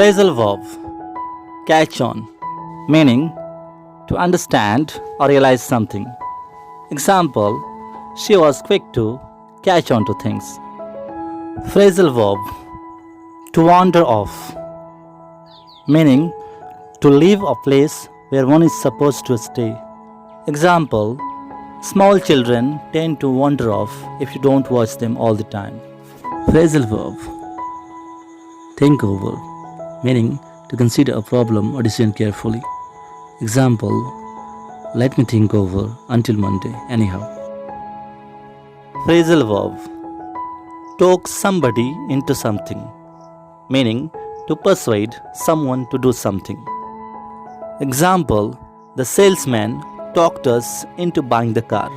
Phrasal verb catch on, meaning to understand or realize something. Example, she was quick to catch on to things. Phrasal verb to wander off, meaning to leave a place where one is supposed to stay. Example, small children tend to wander off if you don't watch them all the time. Phrasal verb think over, meaning to consider a problem or decision carefully. Example, let me think over until Monday anyhow. Phrasal verb talk somebody into something, meaning to persuade someone to do something. Example, the salesman talked us into buying the car.